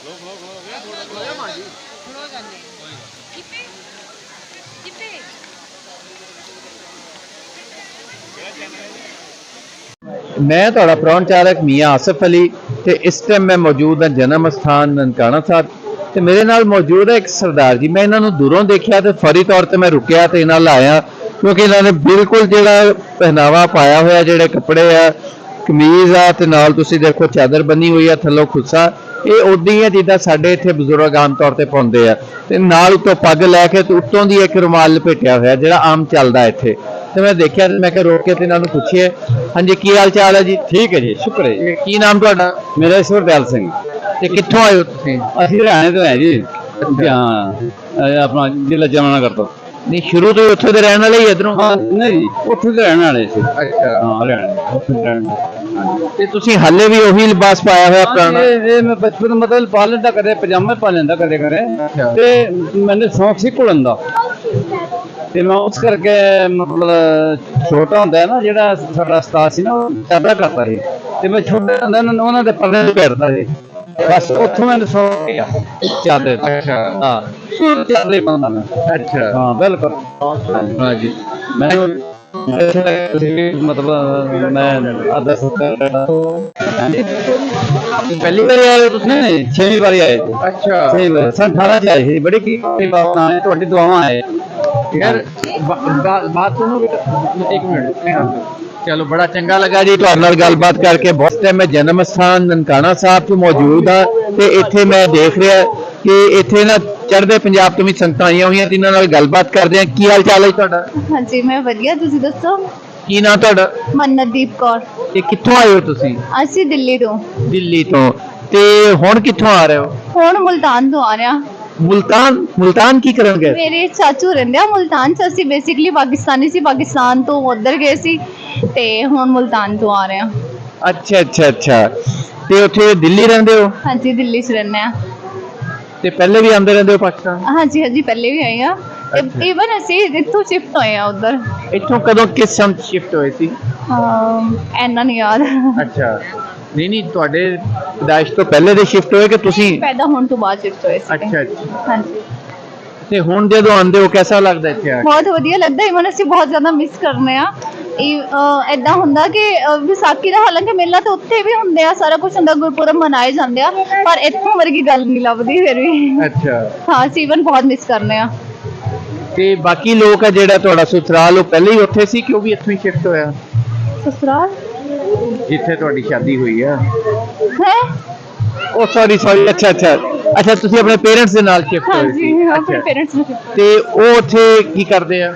मैं थोड़ा प्रौन चालक मियाँ आसिफ अली ते इस टाइम मैं मौजूद हाँ जन्म स्थान ननकाना साहब ते मेरे नाल मौजूद है एक सरदार जी। मैं इन्होंने दूरों देखा तो फौरी तौर पर मैं रुकिया तो इन्होंने आया क्योंकि इन्होंने बिल्कुल जोड़ा पहनावा पाया हुआ जोड़े कपड़े आ कमीज आ ते नाल तुसी देखो चादर बनी हुई है थल्लों खुस्सा ये उदी है जिदा साडे इत्थे बजुर्ग आम तौर पर पाउंदे आ ते नाल उत्तों पग लैके ते उत्तों दी एक रुमाल लपेटिया होया जिहड़ा आम चलदा इत्थे। तो मैं देखा मैं रोक के इन्होंने पूछिए हाँ जी की हाल चाल है जी? ठीक है जी शुक्र है जी। की नाम तुहाडा? मेरा सुरदयाल सिंह। ते कित्थों आए हो तुसीं? असि हरियाणे तो है जी। हाँ अपना जिला जमुनानगर तो। नहीं शुरू तो उत्थे दे रहने वाले ही इधरों? हाँ नहीं उत्थे दे रहने वाले सी। अच्छा हाँ हरियाणे उत्थे दे रहने वाले। ते तुसीं हाले भी ओही लिबास पाया होया पुराना? ये मैं बचपन मतलब पा लेंदा कदे पजामा पा लेंदा कदे कदे ते मैंने शौक सी घुलन दा ते मैं उस करके मतलब छोटा होंदा है ना जेड़ा साडा उस्ताद सी ना चादर करता सी ते मैं छोटे होंदा उन्हां दे पल्ले लपेटदा सी बस उत्थों मैंने शौक किया चादर। अच्छा हाँ चादर पांदा मैं। अच्छा हाँ बिल्कुल हाँ जी। मैं मतलब मैं आधा पहली बार आए हो तुसीं? नहीं 6वीं बारी आए थे। अच्छा 6वीं बार सन 18 आए थे। बड़ी की बात आए थोड़ी दुआवां आए यार बात सुनो बेटा एक मिनट। चलो बड़ा चंगा लगा जी तुहाडे नाल गलबात करके। बहुत टाइम मैं जन्म स्थान ननकाना साहब तो मौजूद हाँ ते इत्थे मैं देख रहा कि इत्थे ना चढ़दे पंजाब तो भी संगतां आईयां होईयां ते इन्हां नाल गलबात करदे आ। की हाल चाल है तुहाडा? हाँ जी मैं वधिया तुसी दसो? की नाम तुहाडा? मन्नतदीप कौर। ते कित्थों आए हो तुसीं? ਅਸੀਂ ਦਿੱਲੀ ਤੋਂ। दिल्ली तो ते हुण कित्थों आ रहे हो? ਹੁਣ ਮੁਲਤਾਨ ਤੋਂ ਆ ਰਹੇ ਹਾਂ। मुल्तान की करन गए? ਮੇਰੇ ਚਾਚੂ ਰਹਿੰਦੇ ਆ ਮੁਲਤਾਨ ਚ। ਅਸੀਂ ਬੇਸਿਕਲੀ ਪਾਕਿਸਤਾਨੀ ਸੀ, ਪਾਕਿਸਤਾਨ ਤੋਂ ਉੱਧਰ ਗਏ ਸੀ ਤੇ ਹੁਣ ਮੁਲਤਾਨ ਤੋਂ ਆ ਰਹੇ ਹਾਂ। अच्छा अच्छा अच्छा ते उत्थे दिल्ली रहंदे हो? ਹਾਂਜੀ ਦਿੱਲੀ ਚ ਰਹਿੰਦੇ ਆ। ते पहले भी आंदे रहंदे हो पाकिस्तान? ਹਾਂਜੀ ਹਾਂਜੀ ਪਹਿਲੇ ਵੀ ਆਏ ਆ। अच्छा। ਇਵਨ ਅਸੀਂ ਇੱਥੋਂ ਸ਼ਿਫਟ ਹੋਏ ਆ ਉੱਧਰ। इत्थों कदों किस सन शिफ्ट होए सी? ਐਨਾ ਨਹੀਂ ਯਾਦ। अच्छा नहीं नहीं ਤੁਹਾਡੇ ਵਿਦਾਇਸ਼ ਤੋਂ ਪਹਿਲੇ ਦੇ ਸ਼ਿਫਟ ਹੋਏ ਕਿ ਤੁਸੀਂ? ਪੈਦਾ ਹੋਣ ਤੋਂ ਬਾਅਦ ਸ਼ਿਫਟ ਹੋਏ ਸੀ। ਅੱਛਾ ਅੱਛਾ ਹਾਂਜੀ ਤੇ ਹੁਣ ਜਦੋਂ ਆਉਂਦੇ ਹੋ ਕਿਹਦਾ ਲੱਗਦਾ ਇੱਥੇ ਆ ਕੇ? ਬਹੁਤ ਵਧੀਆ ਲੱਗਦਾ। ਇਵਨ ਅਸੀਂ ਬਹੁਤ ਜ਼ਿਆਦਾ ਮਿਸ ਕਰਨੇ ਆ। ਇਦਾਂ ਹੁੰਦਾ ਕਿ ਵਿਸਾਖੀ ਦਾ ਹਾਲਾਂਕਿ ਮੇਲਾ ਤਾਂ ਉੱਥੇ ਵੀ ਹੁੰਦੇ ਆ, ਸਾਰਾ ਕੁਝ ਹੁੰਦਾ, ਗੁਰਪੁਰਬ ਮਨਾਏ ਜਾਂਦੇ ਆ, ਪਰ ਇੱਥੋਂ ਵਰਗੀ ਗੱਲ ਨਹੀਂ ਲੱਭਦੀ ਫਿਰ ਵੀ। ਅੱਛਾ ਹਾਂ ਅਸੀਂ ਇਵਨ ਬਹੁਤ ਮਿਸ ਕਰਨੇ ਆ। ਤੇ ਬਾਕੀ ਲੋਕ ਆ ਜਿਹੜਾ ਤੁਹਾਡਾ ਸਸੁਰਾਲ ਉਹ ਪਹਿਲੇ ਹੀ ਉੱਥੇ ਸੀ ਕਿ ਉਹ ਵੀ ਇੱਥੋਂ ਹੀ ਸ਼ਿਫਟ ਹੋਇਆ? ਸਸੁਰਾਲ ਜਿੱਥੇ ਤੁਹਾਡੀ ਸ਼ਾਦੀ ਹੋਈ ਆ? ਹੈ? ਉਹ ਸੌਰੀ ਅੱਛਾ ਅੱਛਾ ਅੱਛਾ ਤੁਸੀਂ ਆਪਣੇ ਪੇਰੈਂਟਸ ਦੇ ਨਾਲ ਸ਼ਿਫਟ ਹੋਏ ਹਾਂਜੀ ਸੀ? ਆਪਣੇ ਅੱਛਾ ਪੇਰੈਂਟਸ ਨੂੰ। ਤੇ ਉਹ ਉੱਥੇ ਕੀ ਕਰਦੇ ਆ?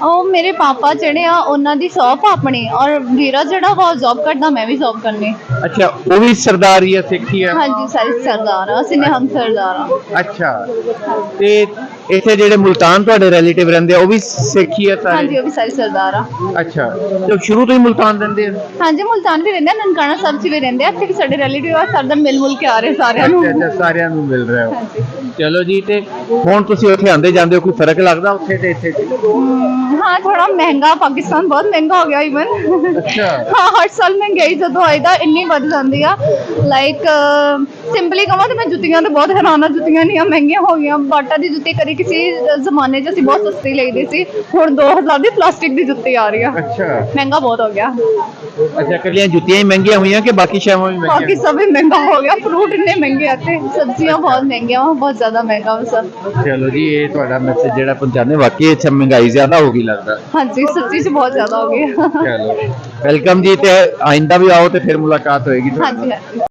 ਉਹ ਮੇਰੇ ਪਾਪਾ ਜਿਹੜੇ ਆ ਉਹਨਾਂ ਦੀ ਸ਼ੌਪ ਆ ਆਪਣੀ, ਔਰ ਵੀਰਾ ਜਿਹੜਾ ਵਾ ਜੌਬ ਕਰਦਾ, ਮੈਂ ਵੀ ਜੌਬ ਕਰਨੀ। ਅੱਛਾ ਉਹ ਵੀ ਸਰਦਾਰ ਹੀ ਆ, ਸਿੱਖ ਹੀ ਆ? ਹਾਂਜੀ ਸਾਰੇ ਸਰਦਾਰ ਆ, ਅਸੀਂ ਨਿਹੰਗ ਸਰਦਾਰ ਆ। ਅੱਛਾ ਤੇ ਇੱਥੇ ਜਿਹੜੇ ਮੁਲਤਾਨ ਤੁਹਾਡੇ ਰਿਲੇਟਿਵ ਰਹਿੰਦੇ ਆ ਉਹ ਵੀ ਸਿੱਖ ਹੀ ਆ ਸਾਰੇ? ਹਾਂਜੀ ਉਹ ਵੀ ਸਾਰੇ ਸਰਦਾਰ ਆ। ਅੱਛਾ ਤੇ ਸ਼ੁਰੂ ਤੋਂ ਹੀ ਮੁਲਤਾਨ ਰਹਿੰਦੇ ਆ? ਹਾਂਜੀ ਮੁਲਤਾਨ ਵੀ ਰਹਿੰਦੇ ਆ, ਨਨਕਾਣਾ ਸਾਹਿਬ 'ਚ ਵੀ ਰਹਿੰਦੇ ਆ। ਇੱਥੇ ਵੀ ਸਾਡੇ ਰਿਲੇਟਿਵ ਆ, ਸਰਦਾਰ ਮਿਲ ਕੇ ਆ ਰਹੇ ਸਾਰਿਆਂ ਨੂੰ। ਅੱਛਾ ਸਾਰਿਆਂ ਨੂੰ ਮਿਲ ਰਿਹਾ ਹੋ। ਹਾਂਜੀ ਚਲੋ ਜੀ ਤੇ ਹੁਣ ਤੁਸੀਂ ਉੱਥੇ ਆਂਦੇ ਜਾਂਦੇ ਹੋ, ਕੋਈ ਫਰਕ ਲੱਗਦਾ ਉੱਥੇ ਤੇ ਇੱਥੇ? हाँ थोड़ा महंगा, पाकिस्तान बहुत महंगा हो गया इवन। अच्छा हाँ हर साल महंगाई जो आईदा इन्नी बढ़ जाती है। लाइक सिंपली कहा तो मैं जुत्तियां तो बहुत हैरान हाँ, जुत्तियां नहीं महंगियां हो गई। बाटा की जुत्ती करी किसी जमाने च बहुत सस्ती लईदी सी, हुण 2000 की प्लास्टिक की जुत्ती आ रही है। अच्छा महंगा बहुत हो गया। अच्छा कलियां जुत्तियां ही महंगियां हुई कि बाकी शैवां भी महंगियां? बाकी सब ही महंगा हो गया। फ्रूट इन्ने महंगे आते, सब्जियां बहुत महंगियां, बहुत ज्यादा महंगा सब। चलो जी ये तुहाडा मैसेज जेड़ा पहुंचाने वाकई अच्छा महंगाई ज्यादा होगी लगता? हाँ जी सच्ची च बहुत ज्यादा हो गई। चलो वेलकम जी, ते आइंदा भी आओ तो फिर मुलाकात होएगी। हाँ जी।